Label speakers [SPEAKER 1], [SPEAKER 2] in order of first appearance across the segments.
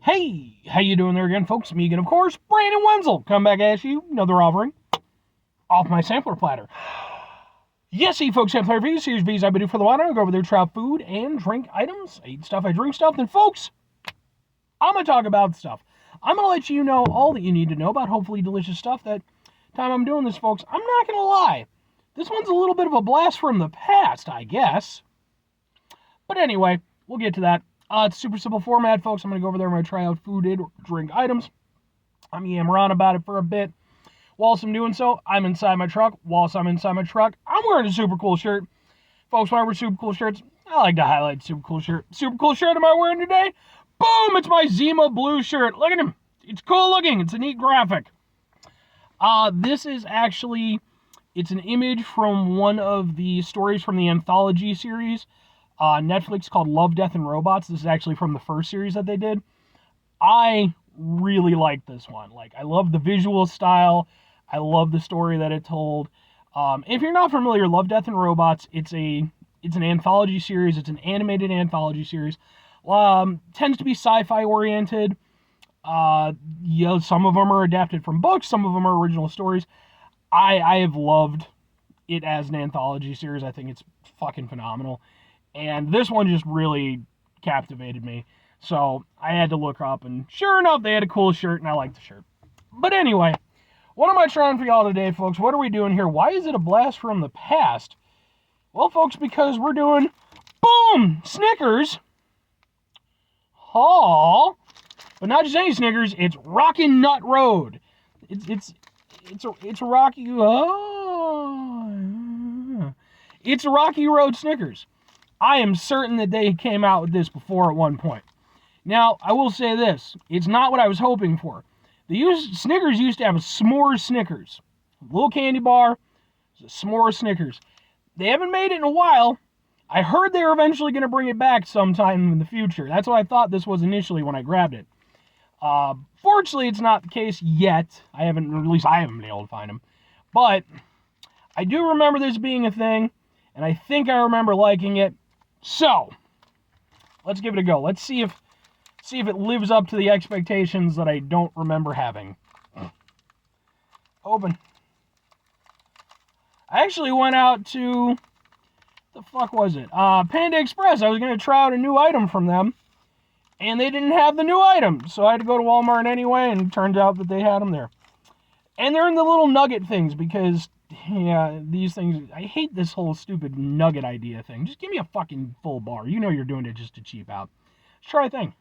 [SPEAKER 1] Hey, how you doing there again, folks? Me again, of course, Brandon Wenzel. Come back at you, another offering off my sampler platter. Yes, folks, sampler reviews, series V's I've been doing for the while. I go over there, try out food and drink items. I eat stuff, I drink stuff. Then, folks, I'm going to talk about stuff. I'm going to let you know all that you need to know about hopefully delicious stuff. That time I'm doing this, folks, I'm not going to lie. This one's a little bit of a blast from the past, I guess. But anyway, we'll get to that. It's super simple format, folks. I'm going to go over there and I'm going to try out food and drink items. I'm yammer on about it for a bit. Whilst I'm doing so, I'm inside my truck. Whilst I'm inside my truck, I'm wearing a super cool shirt. Folks, when I wear super cool shirts, I like to highlight super cool shirt. Super cool shirt am I wearing today? Boom! It's my Zima blue shirt. Look at him. It's cool looking. It's a neat graphic. This is actually, it's an image from one of the stories from the anthology series. Netflix called Love, Death, and Robots. This is actually from the first series that they did. I really like this one. Like, I love the visual style. I love the story that it told. If you're not familiar, Love, Death, and Robots, it's an anthology series. It's an animated anthology series. Tends to be sci-fi oriented. Some of them are adapted from books. Some of them are original stories. I have loved it as an anthology series. I think it's fucking phenomenal. And this one just really captivated me. So I had to look up, and sure enough, they had a cool shirt, and I liked the shirt. But anyway, what am I trying for y'all today, folks? What are we doing here? Why is it a blast from the past? Well, folks, because we're doing, boom, Snickers haul. But not just any Snickers, it's Rockin' Nut Road. It's a Rocky, it's a Rocky Road Snickers. I am certain that they came out with this before at one point. Now, I will say this. It's not what I was hoping for. Snickers used to have a s'mores Snickers. A little candy bar, a s'mores Snickers. They haven't made it in a while. I heard they were eventually going to bring it back sometime in the future. That's what I thought this was initially when I grabbed it. Fortunately, it's not the case yet. I haven't been able to find them. But I do remember this being a thing, and I think I remember liking it. So, let's give it a go. Let's see if it lives up to the expectations that I don't remember having. Open. I actually went out to, the fuck was it? Panda Express. I was going to try out a new item from them, and they didn't have the new item. So I had to go to Walmart anyway, and it turned out that they had them there. And they're in the little nugget things because, yeah, these things, I hate this whole stupid nugget idea thing. Just give me a fucking full bar. You know you're doing it just to cheap out. Let's try a thing.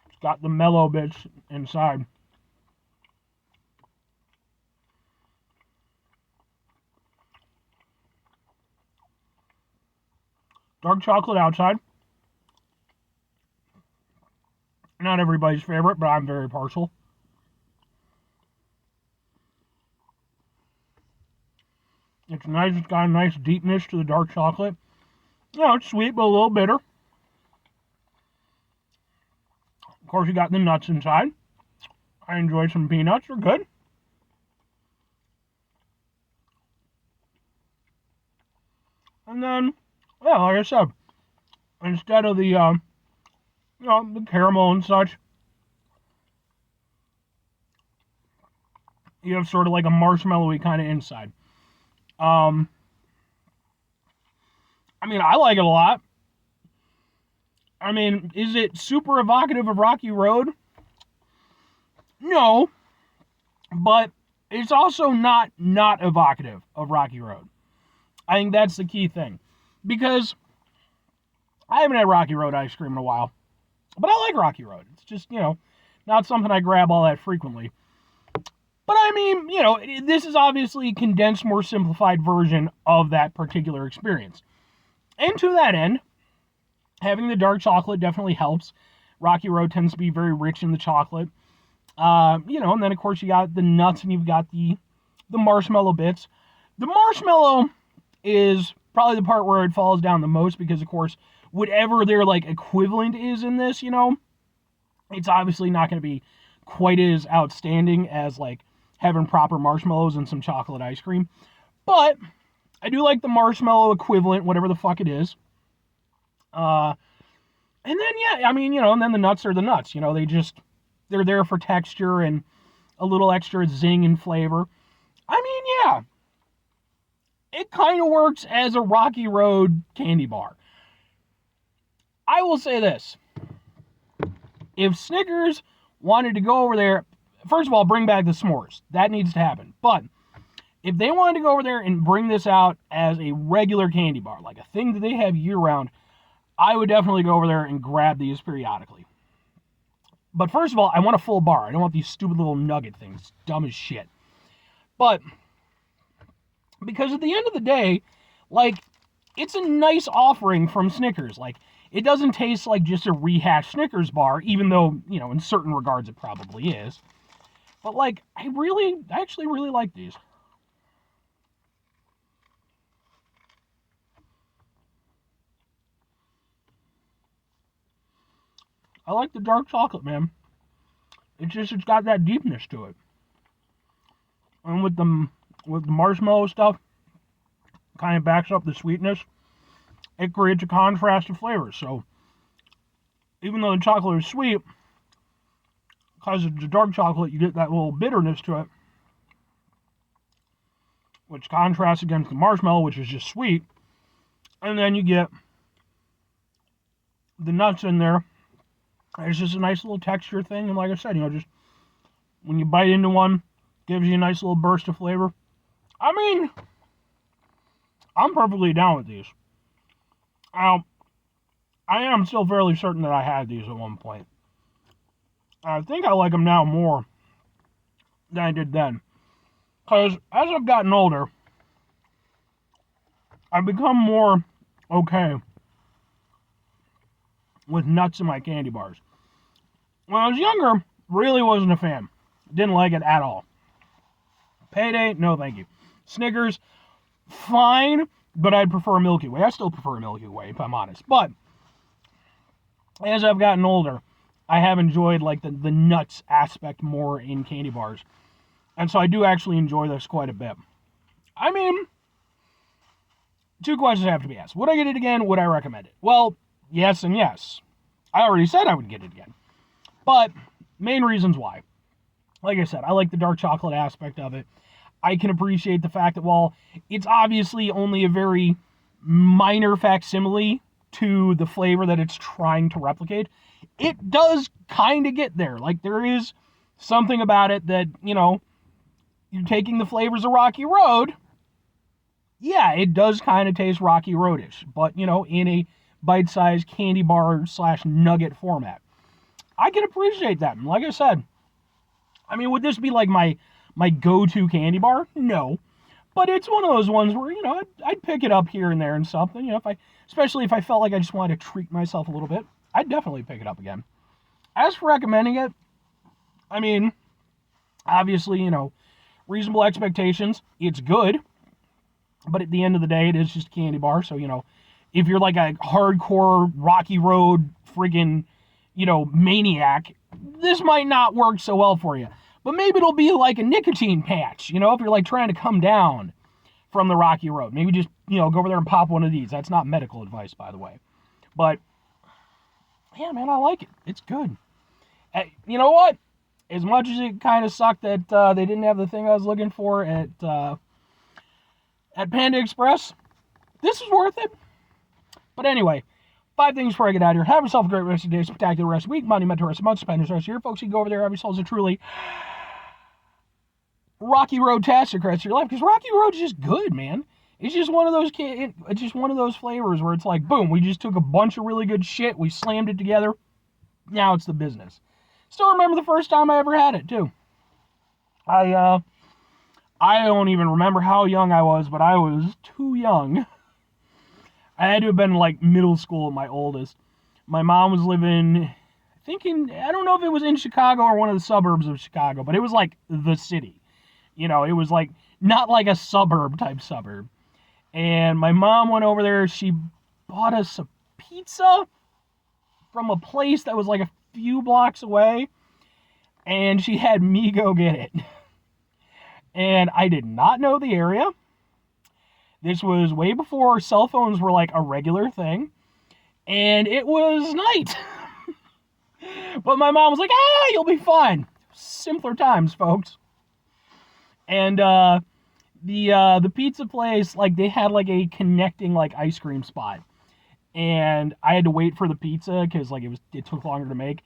[SPEAKER 1] It's got the mellow bits inside. Dark chocolate outside. Not everybody's favorite, but I'm very partial. It's nice. It's got a nice deepness to the dark chocolate. You know, it's sweet, but a little bitter. Of course, you got the nuts inside. I enjoy some peanuts. They're good. And then, yeah, like I said, instead of the, the caramel and such, you have sort of like a marshmallowy kind of inside. I mean, I like it a lot. I mean, is it super evocative of Rocky Road? No, but it's also not evocative of Rocky Road. I think that's the key thing, because I haven't had Rocky Road ice cream in a while, but I like Rocky Road. It's just, not something I grab all that frequently. But I mean, this is obviously a condensed, more simplified version of that particular experience. And to that end, having the dark chocolate definitely helps. Rocky Road tends to be very rich in the chocolate. And then of course you got the nuts and you've got the marshmallow bits. The marshmallow is probably the part where it falls down the most because, of course, whatever their, equivalent is in this, it's obviously not going to be quite as outstanding as, having proper marshmallows and some chocolate ice cream. But I do like the marshmallow equivalent, whatever the fuck it is. And then, yeah, I mean, and then the nuts are the nuts. They're there for texture and a little extra zing and flavor. I mean, yeah, it kind of works as a Rocky Road candy bar. I will say this. If Snickers wanted to go over there, first of all, bring back the s'mores. That needs to happen. But if they wanted to go over there and bring this out as a regular candy bar, like a thing that they have year-round, I would definitely go over there and grab these periodically. But first of all, I want a full bar. I don't want these stupid little nugget things. Dumb as shit. But because at the end of the day, like, it's a nice offering from Snickers. Like, it doesn't taste like just a rehashed Snickers bar, even though, in certain regards it probably is. But, like, I actually really like these. I like the dark chocolate, man. It's got that deepness to it. And with the marshmallow stuff, kind of backs up the sweetness. It creates a contrast of flavors. So, even though the chocolate is sweet, because it's the dark chocolate, you get that little bitterness to it, which contrasts against the marshmallow, which is just sweet. And then you get the nuts in there. It's just a nice little texture thing. And like I said, just when you bite into one, gives you a nice little burst of flavor. I mean, I'm perfectly down with these. I am still fairly certain that I had these at one point. I think I like them now more than I did then. Because as I've gotten older, I've become more okay with nuts in my candy bars. When I was younger, really wasn't a fan. Didn't like it at all. Payday, no thank you. Snickers, fine, but I'd prefer Milky Way. I still prefer Milky Way, if I'm honest. But as I've gotten older, I have enjoyed like the nuts aspect more in candy bars. And so I do actually enjoy this quite a bit. I mean, two questions have to be asked. Would I get it again? Would I recommend it? Well, yes and yes. I already said I would get it again. But main reasons why. Like I said, I like the dark chocolate aspect of it. I can appreciate the fact that while it's obviously only a very minor facsimile to the flavor that it's trying to replicate, it does kind of get there. Like, there is something about it that, you're taking the flavors of Rocky Road. Yeah, it does kind of taste Rocky Roadish, but, in a bite-sized candy bar / nugget format. I can appreciate that. And like I said, I mean, would this be like my go-to candy bar? No. But it's one of those ones where, I'd pick it up here and there and something. Especially if I felt like I just wanted to treat myself a little bit, I'd definitely pick it up again. As for recommending it, I mean, obviously, reasonable expectations. It's good. But at the end of the day, it is just a candy bar. So, if you're like a hardcore Rocky Road friggin', maniac, this might not work so well for you. But maybe it'll be like a nicotine patch, if you're like trying to come down from the Rocky Road. Maybe just, go over there and pop one of these. That's not medical advice, by the way. But, yeah, man, I like it. It's good. You know what? As much as it kind of sucked that they didn't have the thing I was looking for at Panda Express, this is worth it. But anyway, 5 things before I get out of here. Have yourself a great rest of the day, spectacular rest of the week, monumental rest of the month, spend the rest of the year. Folks, you can go over there, have yourselves a truly Rocky Road-tastic rest of your life, because Rocky Road's just good, man. It's just one of those flavors where it's like, boom, we just took a bunch of really good shit, we slammed it together, now it's the business. Still remember the first time I ever had it, too. I don't even remember how young I was, but I was too young. I had to have been like middle school at my oldest. My mom was living, I don't know if it was in Chicago or one of the suburbs of Chicago, but it was like the city. It was like, not like a suburb type suburb. And my mom went over there, she bought us a pizza from a place that was like a few blocks away, and she had me go get it. And I did not know the area. This was way before cell phones were like a regular thing. And it was night. But my mom was like, you'll be fine. Simpler times, folks. And the pizza place, like, they had like a connecting like ice cream spot. And I had to wait for the pizza because like it took longer to make.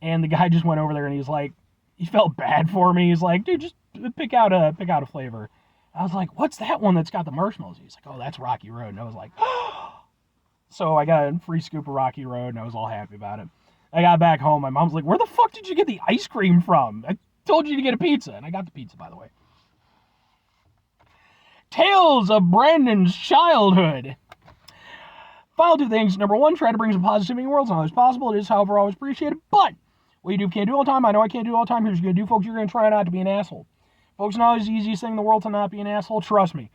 [SPEAKER 1] And the guy just went over there and he's like, he felt bad for me. He's like, dude, just pick out a flavor. I was like, what's that one that's got the marshmallows? He's like, oh, that's Rocky Road. And I was like, so I got a free scoop of Rocky Road and I was all happy about it. I got back home. My mom's like, where the fuck did you get the ice cream from? I told you to get a pizza. And I got the pizza, by the way. Tales of Brandon's childhood. Final two things. Number one, try to bring some positivity in the world as much as possible. It is, however, always appreciated. But what you do can't do all the time. I know I can't do all the time. Here's what you're going to do, folks. You're going to try not to be an asshole. Folks, not always the easiest thing in the world to not be an asshole. Trust me.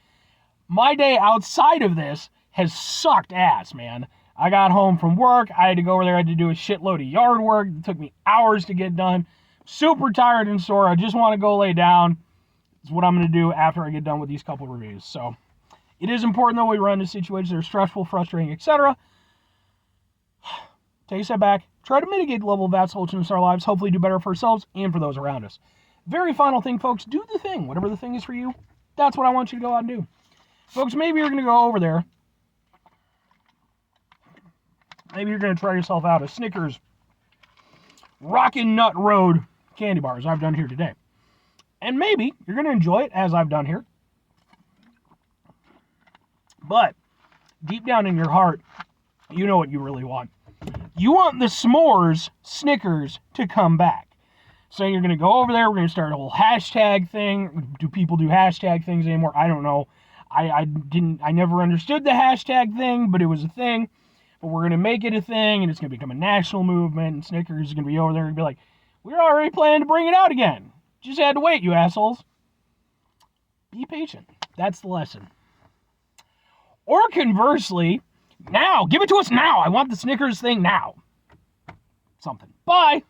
[SPEAKER 1] My day outside of this has sucked ass, man. I got home from work. I had to go over there. I had to do a shitload of yard work. It took me hours to get done. Super tired and sore. I just want to go lay down. It's what I'm going to do after I get done with these couple reviews. So it is important, though, we run into situations that are stressful, frustrating, etc. Take a step back. Try to mitigate the level of asshole in our lives. Hopefully do better for ourselves and for those around us. Very final thing, folks. Do the thing. Whatever the thing is for you, that's what I want you to go out and do. Folks, maybe you're going to go over there. Maybe you're going to try yourself out a Snickers Rockin' Nut Road candy bar, as I've done here today. And maybe you're going to enjoy it, as I've done here. But deep down in your heart, you know what you really want. You want the s'mores Snickers to come back. So you're going to go over there. We're going to start a whole hashtag thing. Do people do hashtag things anymore? I don't know. I never understood the hashtag thing, but it was a thing. But we're going to make it a thing, and it's going to become a national movement, and Snickers is going to be over there and be like, we're already planning to bring it out again. Just had to wait, you assholes. Be patient. That's the lesson. Or conversely, now. Give it to us now. I want the Snickers thing now. Something. Bye.